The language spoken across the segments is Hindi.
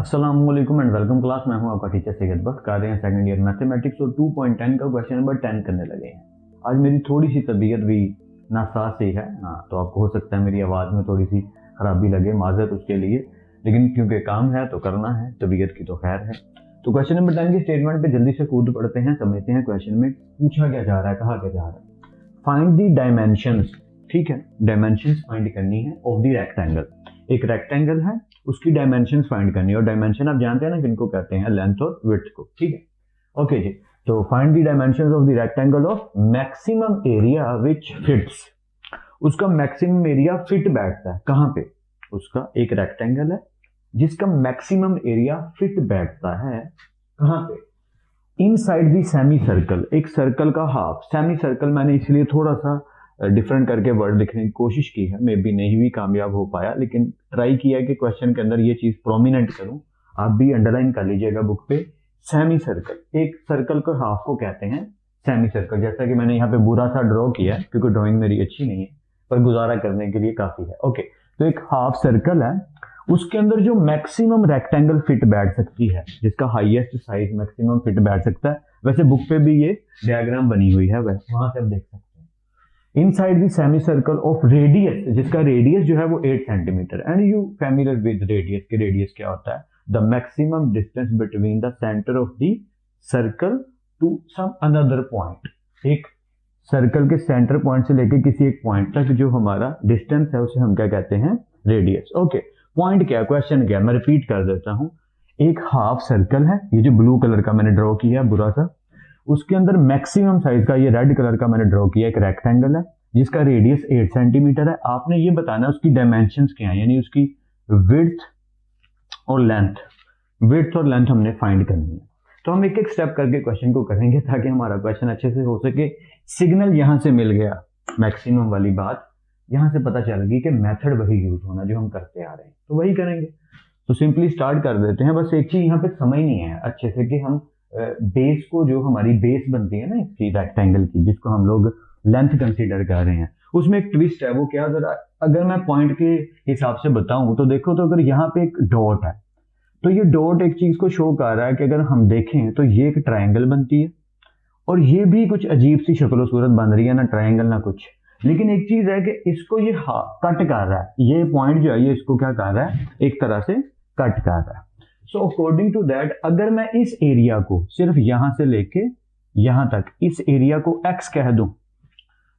अस्सलाम वालेकुम एंड वेलकम क्लास। मैं हूं आपका टीचर सैयद बख्श। कर रहे हैं सेकंड ईयर मैथमेटिक्स और 2.10 का क्वेश्चन नंबर 10 करने लगे हैं। आज मेरी थोड़ी सी तबीयत भी नासाज सी है, तो आपको हो सकता है मेरी आवाज़ में थोड़ी सी खराबी लगे, माजरत उसके लिए, लेकिन क्योंकि काम है तो करना है, तबीयत की तो खैर है। तो क्वेश्चन नंबर 10 के स्टेटमेंट पे जल्दी से कूद पड़ते हैं, समझते हैं क्वेश्चन में पूछा क्या जा रहा है, कहा क्या जा रहा है। फाइंड दी डायमेंशंस, ठीक है, डायमेंशंस फाइंड करनी है ऑफ द रेक्टेंगल। एक रेक्टेंगल है, उसकी डायमेंशंस फाइंड करनी है, और डायमेंशन आप जानते हैं ना किनको कहते हैं, लेंथ और विड्थ को, ठीक है। ओके जी, तो find the dimensions of the rectangle of maximum area which fits. उसका मैक्सिमम एरिया फिट बैठता है कहां पे, उसका एक रेक्टेंगल है जिसका मैक्सिमम एरिया फिट बैठता है कहां पे, इनसाइड द सेमी सर्कल। एक सर्कल का हाफ, सेमी सर्कल मैंने इसलिए थोड़ा सा डिफरेंट करके वर्ड लिखने की कोशिश की है, मे बी नहीं भी कामयाब हो पाया, लेकिन ट्राई किया कि क्वेश्चन के अंदर ये चीज प्रोमिनेंट करूं। आप भी अंडरलाइन कर लीजिएगा बुक पे, सेमी सर्कल, एक सर्कल को हाफ को कहते हैं सेमी सर्कल। जैसा कि मैंने यहाँ पे बुरा सा ड्रॉ किया है क्योंकि ड्राइंग मेरी अच्छी नहीं है, पर गुजारा करने के लिए काफी है। ओके, तो एक हाफ सर्कल है, उसके अंदर जो मैक्सिमम रेक्टेंगल फिट बैठ सकती है, जिसका हाईएस्ट साइज मैक्सिमम फिट बैठ सकता है। वैसे बुक पे भी ये डायग्राम बनी हुई है, वहां से आप देख सकते हैं। Inside the semi circle of radius, जिसका रेडियस जो है वो 8 centimetre, and you familiar with radius के रेडियस क्या होता है, the maximum distance between the centre of the circle to some another point. एक सर्कल के सेंटर पॉइंट से लेके किसी एक पॉइंट तक जो हमारा डिस्टेंस है उसे हम क्या कहते हैं, रेडियस। ओके, पॉइंट क्या, क्वेश्चन क्या, मैं रिपीट कर देता हूं। एक हाफ सर्कल है, ये जो ब्लू कलर का मैंने ड्रॉ किया है बुरा सा, उसके अंदर मैक्सिमम साइज का, ये रेड कलर का मैंने ड्रॉ किया, एक रेक्टेंगल है जिसका रेडियस 8 सेंटीमीटर है। आपने ये बताना है उसकी डायमेंशंस क्या है, यानी उसकी विड्थ और लेंथ, विड्थ और लेंथ हमने फाइंड करनी है। तो हम एक एक स्टेप करके क्वेश्चन को करेंगे ताकि हमारा क्वेश्चन अच्छे से हो सके। सिग्नल यहां से मिल गया, मैक्सिमम वाली बात यहां से पता चल गई कि मेथड वही यूज होना जो हम करते आ रहे हैं, तो वही करेंगे। तो सिंपली स्टार्ट कर देते हैं। बस एक चीज यहाँ पे समझ नहीं है अच्छे से कि हम बेस को, जो हमारी बेस बनती है ना इसकी रेक्टेंगल की, जिसको हम लोग लेंथ कंसीडर कर रहे हैं, उसमें एक ट्विस्ट है। वो क्या, जरा अगर मैं पॉइंट के हिसाब से बताऊं तो देखो, तो अगर यहाँ पे एक डॉट है तो ये डॉट एक चीज को शो कर रहा है कि अगर हम देखें तो ये एक ट्रायंगल बनती है, और ये भी कुछ अजीब सी शक्ल सूरत बन रही है, ना ट्रायंगल ना कुछ। लेकिन एक चीज है कि इसको ये कट कर रहा है, ये पॉइंट जो है ये इसको क्या कर रहा है, एक तरह से कट कर रहा है। सो अकॉर्डिंग टू दैट, अगर मैं इस एरिया को सिर्फ यहां से लेके यहां तक, इस एरिया को x कह दूं,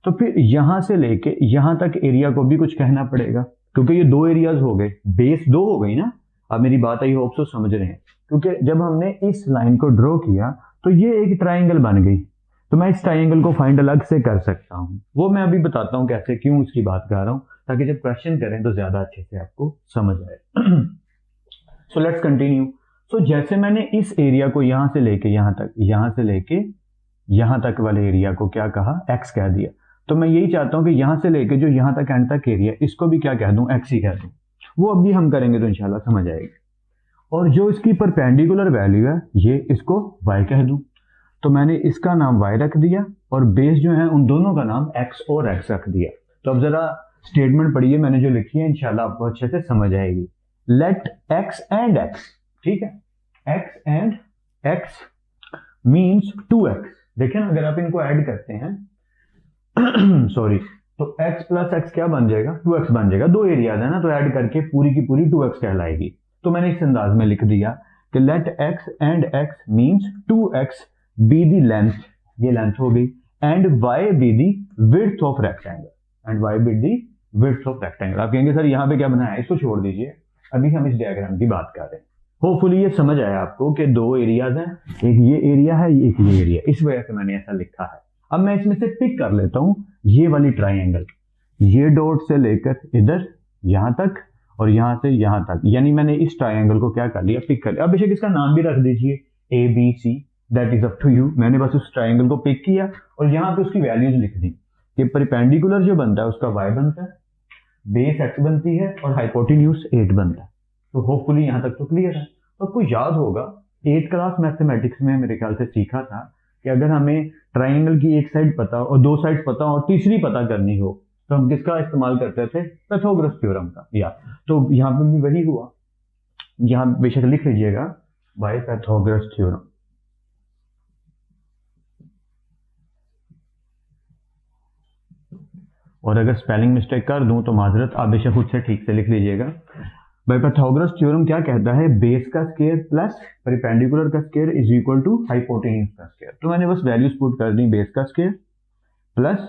तो फिर यहां से लेके यहां तक एरिया को भी कुछ कहना पड़ेगा, क्योंकि ये दो एरियाज हो गए, बेस दो हो गई ना। अब मेरी बात आई होप सो समझ रहे हैं, क्योंकि जब हमने इस लाइन को ड्रॉ किया तो ये एक ट्राइंगल बन गई, तो मैं इस ट्राइंगल को फाइंड अलग से कर सकता हूं। वो मैं अभी बताता हूं कैसे, क्यों उसकी बात कर रहा हूं, ताकि जब क्वेश्चन करें तो ज्यादा अच्छे से आपको समझ आए। सो लेट्स कंटिन्यू। सो जैसे मैंने इस एरिया को यहां से लेके यहां तक, यहां से लेके यहां तक वाले एरिया को क्या कहा, x कह दिया। तो मैं यही चाहता हूं कि यहां से लेके जो यहां तक एंड तक एरिया, इसको भी क्या कह दूं, x ही कह दूं। वो अभी हम करेंगे तो इंशाल्लाह समझ आएगी। और जो इसकी परपेंडिकुलर वैल्यू है, ये इसको y कह दूं, तो मैंने इसका नाम y रख दिया, और बेस जो है उन दोनों का नाम x और x रख दिया। तो अब जरा स्टेटमेंट पढ़िए, मैंने जो लिखी है इंशाल्लाह आपको अच्छे से समझ आएगी। लेट x एंड x, ठीक है, x and x means 2x। देखिए ना, अगर आप इनको ऐड करते हैं सॉरी, तो x प्लस x क्या बन जाएगा, 2x बन जाएगा। दो एरियाज है ना, तो ऐड करके पूरी की पूरी 2x कहलाएगी। तो मैंने इस अंदाज में लिख दिया कि let x and x means 2x be the length, ये लेंथ हो गई, and y be the width of rectangle, and y be the width of rectangle. आप कहेंगे सर यहाँ पे क्या बनाया है, इसको छोड़ दीजिए, अभी हम इस डायग्राम की बात कर रहे हैं। होपफुली ये समझ आया आपको कि दो एरियाज हैं, एक ये एरिया है, एक ये एरिया, इस वजह से मैंने ऐसा लिखा है। अब मैं इसमें से पिक कर लेता हूं ये वाली ट्राइंगल, ये डॉट से लेकर इधर यहां तक और यहां से यहां तक, यानी मैंने इस ट्राइंगल को क्या कर लिया, पिक कर लिया। अब बेशक इसका नाम भी रख दीजिए A B C, that is up to you. मैंने बस उस ट्राइंगल को पिक किया और यहां पे उसकी वैल्यूज लिख दी कि परपेंडिकुलर जो बनता है उसका y बनता है, बेस x बनती है, और हाइपोटेन्यूज 8 बनता है। तो होपफुली यहां तक तो क्लियर है। तो आपको याद होगा 8th क्लास मैथमेटिक्स में मेरे ख्याल से सीखा था कि अगर हमें ट्राइंगल की एक साइड पता और दो साइड पता और तीसरी पता करनी हो तो हम किसका इस्तेमाल करते थे, पाइथागोरस थ्योरम का। या तो यहाँ पे भी वही हुआ यहाँ बेशक लिख लीजिएगा बाय पाइथागोरस थ्योरम। और अगर स्पेलिंग मिस्टेक कर दूं तो माजरत, आप बेशक खुद से ठीक से लिख लीजिएगा। बाय पाइथागोरस थ्योरम क्या कहता है, बेस का स्क्वायर प्लस परपेंडिकुलर का square is equal to hypotenuse का स्क्वायर। तो मैंने बस वैल्यूज पुट कर दी, बेस का स्क्वायर प्लस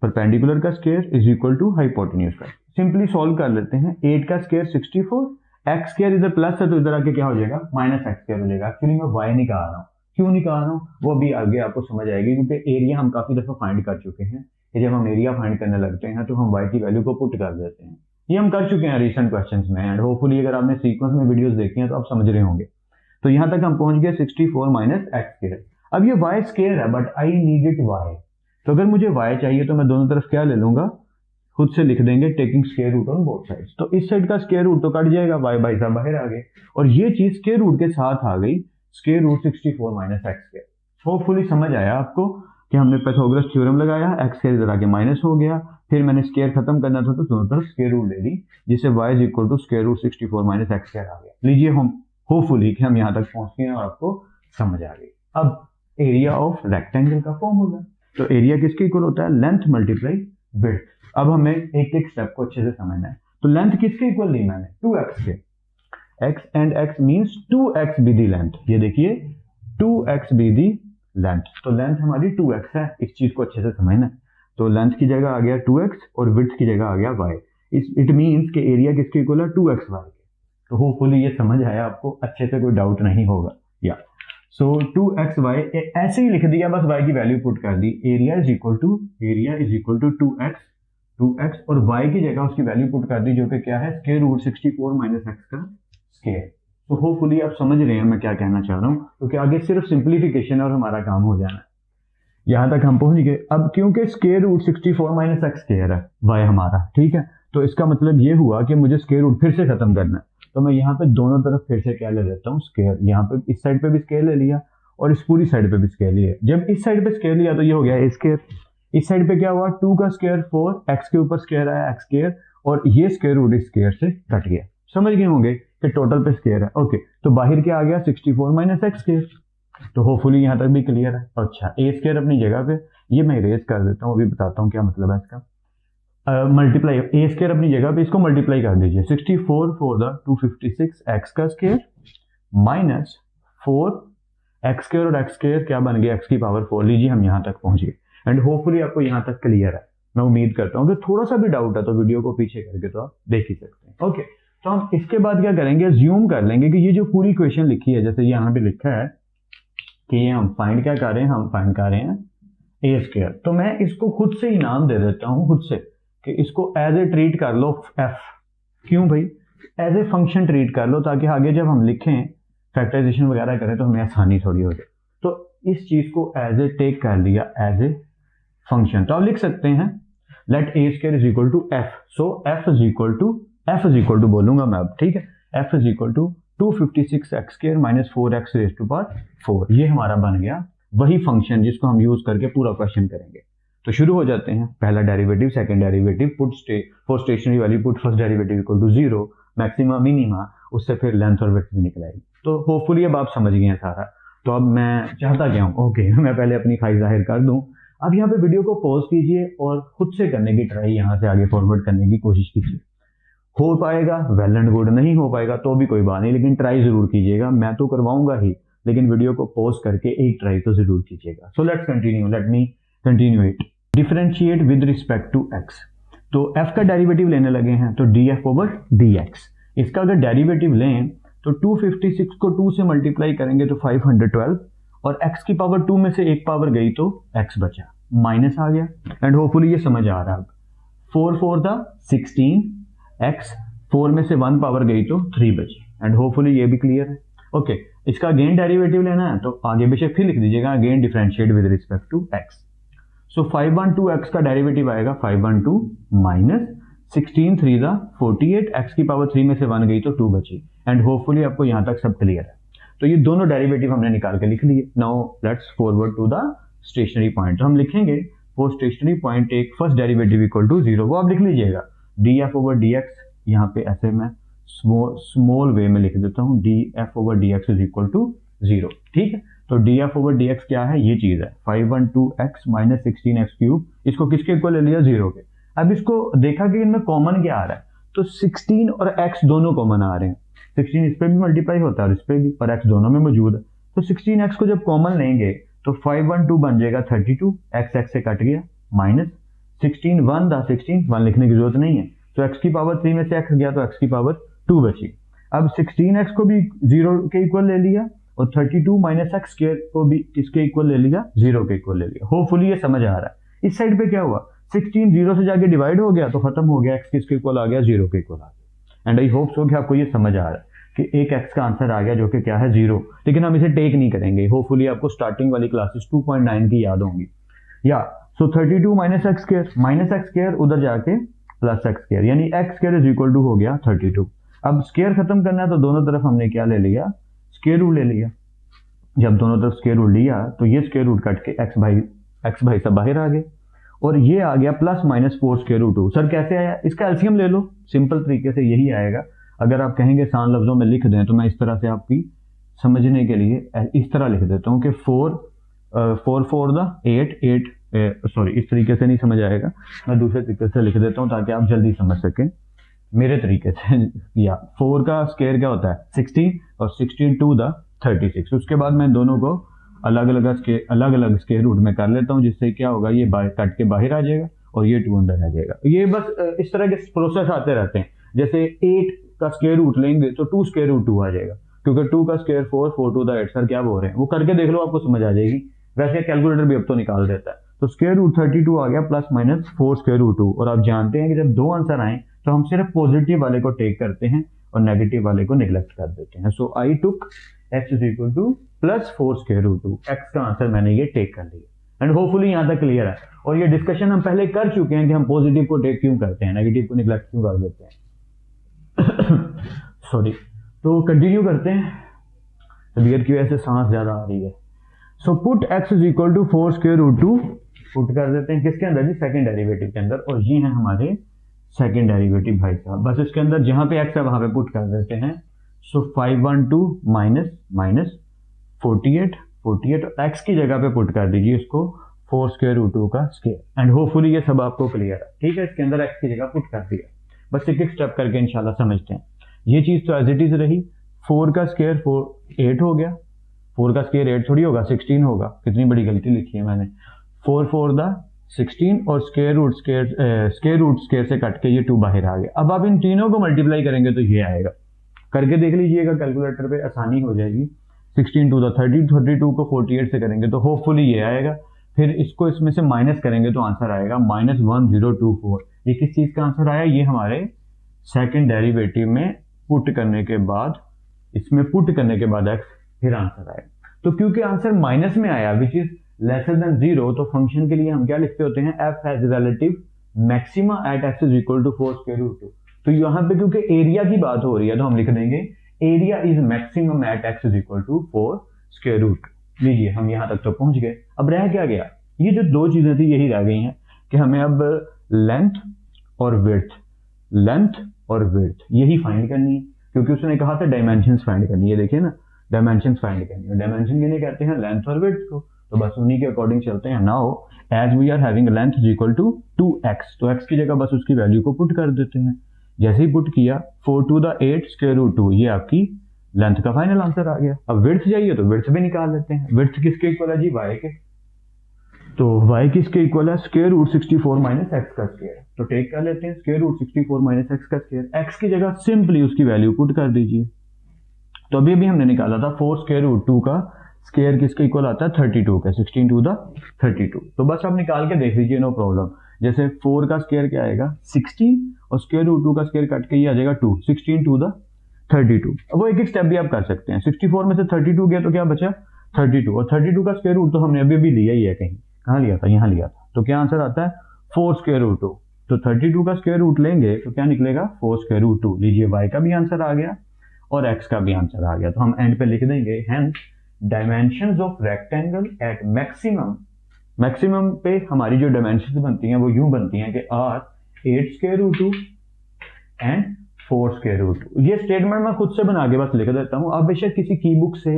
परपेंडिकुलर का square is equal to hypotenuse का। सिंपली सॉल्व कर लेते हैं। 8 का स्क्वायर 64, एक्स स्क्वायर इधर प्लस है तो इधर आके क्या हो जाएगा, माइनस एक्स स्क्वायर हो जाएगा। एक्चुअली मैं वाई निकाल रहा हूँ, क्यों निकाल रहा हूँ वो अभी आगे आपको समझ आएगी, क्योंकि एरिया हम काफी दफा फाइंड कर चुके हैं कि जब हम एरिया फाइंड करने लगते हैं तो हम वाई की वैल्यू को पुट कर देते हैं। ये हम कर चुके हैं रिसेंट क्वेश्चंस में, एंड होपफुली अगर आपने सीक्वेंस में वीडियोस देखी हैं तो आप समझ रहे होंगे। तो यहाँ तक हम पहुंच गए 64 माइनस एक्स स्क्वायर। अब ये वाई स्क्वायर है but I need it why, तो अगर मुझे y चाहिए तो मैं दोनों तरफ क्या ले लूंगा, खुद से लिख देंगे taking square root on both sides. तो इस साइड का स्क्वायर रूट तो कट जाएगा, y बाई साहब बाहर आ गए, और ये चीज स्क्वायर रूट के साथ आ गई, square root 64 minus x square. Hopefully समझ आया आपको कि हमने पाइथागोरस थ्योरम लगाया, एक्स स्क्वायर इधर आके माइनस हो गया, फिर मैंने स्क्वायर खत्म करना था तो दोनों तरफ स्क्वायर रूट ले ली, जिससे y is equal to square root 64 minus x square आ गया। लीजिए हम होपफुली कि हम यहाँ तक पहुंच गए और आपको समझ आ गई। अब एरिया ऑफ रेक्टेंगल का फॉर्मूला, तो एरिया किसके इक्वल होता है, लेंथ मल्टीप्लाई विड्थ। अब हमें एक एक स्टेप को अच्छे से समझना है। तो लेंथ किसके इक्वल ली मैंने, 2x के, x and x means 2x be the length. ये देखिए 2x बी दी लेंथ, तो लेंथ हमारी 2x है, इस चीज को अच्छे से समझना है। तो लेंथ की जगह आ गया 2x और विड्थ की जगह आ गया y। इट मींस के एरिया किसके इक्वल है, 2xy के। तो होपफुली ये समझ आया आपको, अच्छे से कोई डाउट नहीं होगा। या सो 2xy ऐसे ही लिख दिया, बस y की वैल्यू पुट कर दी, area is equal to 2x और y की जगह उसकी वैल्यू पुट कर दी जो कि क्या है, स्क्वायर रूट 64 माइनस x का स्क्वायर। तो होपफुली आप समझ रहे हैं मैं क्या कहना चाह रहा हूँ, क्योंकि आगे सिर्फ सिंप्लीफिकेशन और हमारा काम हो जाना है। यहाँ तक हम पहुंच गए। अब क्योंकि square root 64 minus x square है y हमारा, ठीक है, तो इसका मतलब ये हुआ कि मुझे स्क्वायर रूट फिर से खत्म करना है। तो मैं यहाँ पे दोनों तरफ फिर से क्या ले लेता हूँ, स्क्वायर। यहाँ पे इस साइड पे भी स्क्वायर ले लिया और इस पूरी साइड पे भी स्क्वायर लिया। जब इस साइड पे स्क्वायर लिया तो ये हो गया ए स्क्वायर, इस साइड पे क्या हुआ 2 का स्क्वायर 4, एक्स के ऊपर स्क्वायर आया एक्स स्क्वायर, और ये स्क्वायर रूट इस स्क्वायर से कट गया। समझ गए होंगे कि टोटल पे स्क्वायर है। ओके, तो बाहर क्या आ गया 64 माइनस एक्स स्क्वायर। तो होपफुली यहाँ तक भी क्लियर है। अच्छा, ए स्क्वायर अपनी जगह पे, ये मैं इरेज कर देता हूँ, अभी बताता हूँ क्या मतलब है इसका। मल्टीप्लाई ए स्क्वायर अपनी जगह पे, इसको मल्टीप्लाई कर दीजिए, 64 फॉर द 256 एक्स का स्क्वायर माइनस 4 एक्स स्क्वायर, और एक्स स्क्वायर क्या बन गया, एक्स की पावर 4। लीजिए हम यहाँ तक पहुंच गए, एंड होपफुली आपको यहाँ तक क्लियर है। मैं उम्मीद करता हूँ कि थोड़ा सा भी डाउट है तो वीडियो को पीछे करके तो आप देख ही सकते हैं। ओके, तो हम इसके बाद क्या करेंगे, ज्यूम कर लेंगे कि ये जो पूरी इक्वेशन लिखी है, जैसे यहाँ पे लिखा है कि ये हम फाइंड क्या कर रहे हैं, हम फाइंड कर रहे हैं ए स्क्वायर। तो मैं इसको खुद से ही नाम दे देता हूँ, खुद से, कि इसको एज ए ट्रीट कर लो एफ। क्यों भाई, एज ए फंक्शन ट्रीट कर लो, ताकि आगे जब हम लिखें फैक्टराइजेशन वगैरह करें तो हमें आसानी थोड़ी हो जाए। तो इस चीज को एज ए टेक कर लिया एज ए फंक्शन। तो आप लिख सकते हैं let a square is equal to f. So f is equal to बोलूंगा मैं अब, ठीक है, f is equal to 256 x square minus 4 x raise to power 4। ये हमारा बन गया वही फंक्शन जिसको हम यूज करके पूरा क्वेश्चन करेंगे। तो शुरू हो जाते हैं। पहला derivative, second derivative, put for stationary value put first derivative equal to 0, maxima minima, उससे फिर लेंथ और विड्थ भी निकल आएगी। तो होपफुली अब आप समझ गए हैं सारा। तो अब मैं चाहता क्या हूँ, ओके, मैं पहले अपनी ख्वाहिश जाहिर कर दूं। अब यहाँ पे वीडियो को पॉज कीजिए और खुद से करने की ट्राई यहाँ से आगे फॉरवर्ड करने की कोशिश कीजिए। हो पाएगा वेल एंड गुड, नहीं हो पाएगा तो भी कोई बात नहीं, लेकिन ट्राई जरूर कीजिएगा। मैं तो करवाऊंगा ही, लेकिन वीडियो को पॉज करके एक ट्राई तो जरूर कीजिएगा। So let's continue, let me continue it. Differentiate with respect to x. तो f का डेरिवेटिव लेने लगे हैं, तो df ओवर dx। इसका अगर डेरिवेटिव लें तो 256 को 2 से मल्टीप्लाई करेंगे तो 512, और x की पावर 2 में से एक पावर गई तो x बचा, माइनस आ गया। एंड होपफुली ये समझ आ रहा है। 4 4 द 16, x 4 में से 1 पावर गई तो 3 बची, एंड होपफुली ये भी क्लियर है। ओके, इसका अगेन डेरिवेटिव लेना है तो आगे बेशक फिर लिख दीजिएगा again differentiate with respect to x। So 512x का डेरिवेटिव आएगा 512 माइनस 16 3 द 48, x की पावर 3 में से 1 गई तो 2 बची, एंड होपफुली आपको यहाँ तक सब क्लियर है। तो ये दोनों डेरिवेटिव हमने निकाल के लिख लिए। Now let's forward to the stationary point. तो हम लिखेंगे for stationary point take first derivative equal to 0, वो आप लिख लीजिएगा df ओवर dx। यहाँ पे ऐसे मैं स्मॉल वे में लिख देता हूँ, df/dx इज इक्वल टू 0। ठीक है, तो df/dx क्या है, ये चीज है 512x माइनस 16x क्यूब। इसको किसके इक्वल ले लिया, 0 के। अब इसको देखा कि इनमें कॉमन क्या आ रहा है, तो 16 और x दोनों कॉमन आ रहे हैं। 16 इस पे भी मल्टीप्लाई होता है और इस पे भी, और x दोनों में मौजूद है। तो 16x को जब कॉमन लेंगे तो 512 बन जाएगा 32, x से कट गया, माइनस 16 1 दा 16, 1 लिखने की जरूरत नहीं है, तो x की पावर 3 में से x गया तो x की पावर 2 बची। अब 16x को भी 0 के इक्वल ले लिया और 32 माइनस x स्क्वायर को भी किसके इक्वल ले लिया, 0 के इक्वल ले लिया। होपफुली ये समझ आ रहा है। इस साइड पे क्या हुआ, 16 0 से जाके डिवाइड हो गया तो खत्म हो गया, x किसके इक्वल आ गया, 0 के इक्वल आ गया। एंड आई होप सो कि आपको ये समझ आ रहा है कि एक x का आंसर आ गया जो कि क्या है, 0। लेकिन हम इसे टेक नहीं करेंगे। होपफुली आपको स्टार्टिंग वाली क्लासेस 2.9 की याद होंगी। या सो 32 माइनस x स्क्वायर उधर जाके प्लस x स्क्वायर, यानी x square is equal to हो गया 32। अब स्क्वायर खत्म करना है तो दोनों तरफ हमने क्या ले लिया, स्क्वायर रूट ले लिया। जब दोनों तरफ स्क्वायर रूट लिया तो ये स्क्वायर रूट कट के x भाई सब बाहर आ गए और ये आ गया plus minus 4 square root 2। Sir कैसे आया, इसका एलसीएम ले लो, सिंपल तरीके से यही आएगा। अगर आप कहेंगे आसान लफ्जों में लिख दें तो मैं इस तरह से आपकी समझने के लिए इस तरह लिख देता हूँ कि 4 4 द 8 सॉरी इस तरीके से नहीं समझ आएगा, मैं दूसरे तरीके से लिख देता हूँ ताकि आप जल्दी समझ सकें मेरे तरीके से। या 4 का स्क्वायर क्या होता है 16 और 16 टू द 36। उसके बाद मैं दोनों को अलग अलग स्क्वायर रूट में कर लेता हूँ, जिससे क्या होगा, ये कट के बाहर आ जाएगा और ये 2 अंदर आ जाएगा। ये बस इस तरह के प्रोसेस आते रहते हैं। जैसे 8 का स्क्वायर रूट लेंगे तो 2 स्क्वायर रूट 2 आ जाएगा, क्योंकि 2 का स्क्वायर 4 टू द 8। सर क्या बोल रहे हैं, वो करके देख लो, आपको समझ आ जाएगी। वैसे कैलकुलेटर भी अब तो निकाल देता है। तो स्क्वायर रूट 32 आ गया प्लस माइनस 4 स्क्वायर रूट 2। और आप जानते हैं कि जब 2 आंसर आए तो हम सिर्फ पॉजिटिव वाले को टेक करते हैं और नेगेटिव वाले को निगलेक्ट कर देते हैं। So I took x is equal to plus 4 square root 2। x का आंसर मैंने ये टेक कर लिया। एंड होपफुली यहाँ तक क्लियर है। और ये डिस्कशन हम पहले कर चुके हैं कि हम पॉजिटिव को टेक क्यों करते हैं, नेगेटिव को निगलेक्ट क्यों कर देते हैं। सॉरी, तो कंटिन्यू करते हैं। तबीयत की वजह से सांस ज्यादा आ रही है। So put x is equal to 4 square root 2 put कर देते हैं किसके अंदर जी, सेकंड डेरिवेटिव के अंदर। और ये है हमारे सेकंड डेरिवेटिव भाई साहब। बस इसके अंदर जहां पे x है वहां पे पुट कर देते हैं। सो 512 माइनस 48 x की जगह पे पुट कर दीजिए इसको 4 स्क्वायर रूट 2 का स्क्वायर। एंड होपफुली ये सब आपको क्लियर है। ठीक है, इसके अंदर x की जगह पुट कर दिया। बस एक एक स्टेप करके इंशाल्लाह समझते हैं। ये चीज तो एज इट इज रही। 4 का स्क्वायर 8 हो गया। 4 का स्क्वायर 8 थोड़ी होगा, 16 होगा। कितनी बड़ी गलती लिखी है मैंने। 4 4 द 16 और स्क्वायर रूट स्क्वायर से कट के ये 2 बाहर आ गया। अब आप इन तीनों को मल्टीप्लाई करेंगे तो ये आएगा। करके देख लीजिएगा, कैलकुलेटर पे आसानी हो जाएगी। 16 टू द 32 को 48 से करेंगे तो होपफुली ये आएगा। फिर इसको इसमें से माइनस करेंगे तो आंसर आएगा -1024। ये किस चीज का आंसर आया, ये हमारे सेकंड डेरिवेटिव में पुट करने के बाद, इसमें पुट करने के बाद x फिर आंसर आएगा। तो क्योंकि आंसर माइनस में आया विच इज लेसर देन 0, तो फंक्शन के लिए हम क्या लिखते होते हैं, f has relative maxima at x is equal to 4 square root 2। तो यहाँ पे क्योंकि एरिया की बात हो रही है तो हम लिख देंगे area is maximum at x is equal to 4 square root. लीजिए हम यहाँ तक तो पहुंच गए। अब रह क्या गया, ये जो 2 चीजें थी यही रह गई हैं कि हमें अब लेंथ और विड्थ यही फाइंड करनी है, क्योंकि उसने कहा था डायमेंशंस फाइंड करनी है। देखिए ना, डायमेंशंस फाइंड करनी है। डायमेंशन किन्हें कहते हैं, लेंथ और विड्थ को। तो बस उन्हीं के अकॉर्डिंग चलते हैं। Now as we are having length is equal to 2x, तो x की जगह बस उसकी वैल्यू को पुट कर देते हैं। जैसे ही पुट किया 4 टू द 8 स्क्वायर रूट 2, ये आपकी लेंथ का फाइनल आंसर आ गया। अब विड्थ चाहिए तो विड्थ भी निकाल लेते हैं। विड्थ किसके इक्वल है जी, y के। तो y किसके इक्वल है, स्क्वायर रूट 64 माइनस x का स्क्वायर। तो टेक कर लेते हैं स्क्वायर रूट 64 माइनस x का स्क्वायर। x की जगह सिंपली उसकी वैल्यू पुट कर दीजिए। तो अभी भी हमने निकाला था 4 स्क्वायर रूट 2 का स्क्वायर किसके इक्वल आता है, 32 का। 16 टू द 32। तो बस आप निकाल के देख लीजिए, नो प्रॉब्लम। जैसे 4 का स्क्वायर क्या आएगा 16 और स्क्वायर रूट 2 का स्क्वायर कट के ये आ जाएगा 2, 16 टू द 32। अब वो एक एक स्टेप भी आप कर सकते हैं। 64 में से 32 गया तो क्या बचा 32, और 32 का स्क्वायर रूट तो हमने अभी भी लिया ही है। कहीं कहाँ लिया था, यहाँ लिया था। तो क्या आंसर आता है 4 स्क्वायर रूट 2। तो 32 का स्क्वायर रूट लेंगे तो क्या निकलेगा 4 स्क्वायर रूट 2। लीजिए y का भी आंसर आ गया और x का भी आंसर आ गया। तो हम एंड पे लिख देंगे hence dimensions of rectangle at maximum पे हमारी जो डायमेंशंस बनती हैं वो यूं बनती हैं कि r 8 square root 2 and 4 square root. ये स्टेटमेंट मैं खुद से बना के बस लिख देता हूँ। आप बेशक किसी की बुक से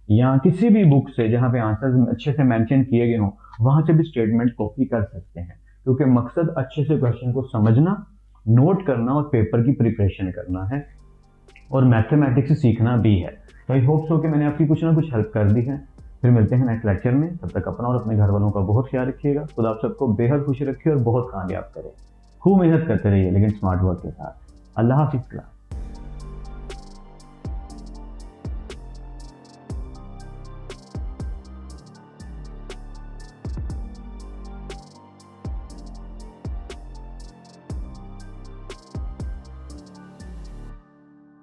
या किसी भी बुक से जहाँ पे आंसर अच्छे से मेंशन किए गए हों वहां से भी स्टेटमेंट कॉपी कर सकते हैं, क्योंकि मकसद अच्छे से क्वेश्चन को समझना, नोट करना और पेपर की प्रिपरेशन करना है और मैथमेटिक्स सीखना भी है। तो आई होप सो कि मैंने आपकी कुछ ना कुछ हेल्प कर दी है। फिर मिलते हैं नेक्स्ट लेक्चर में। तब तक अपना और अपने घर वालों का बहुत ख्याल रखिएगा। खुदा आप सबको बेहद खुश रखिए और बहुत कामयाब करे। खूब मेहनत करते रहिए लेकिन स्मार्ट वर्क के साथ। अल्लाह हाफिज़।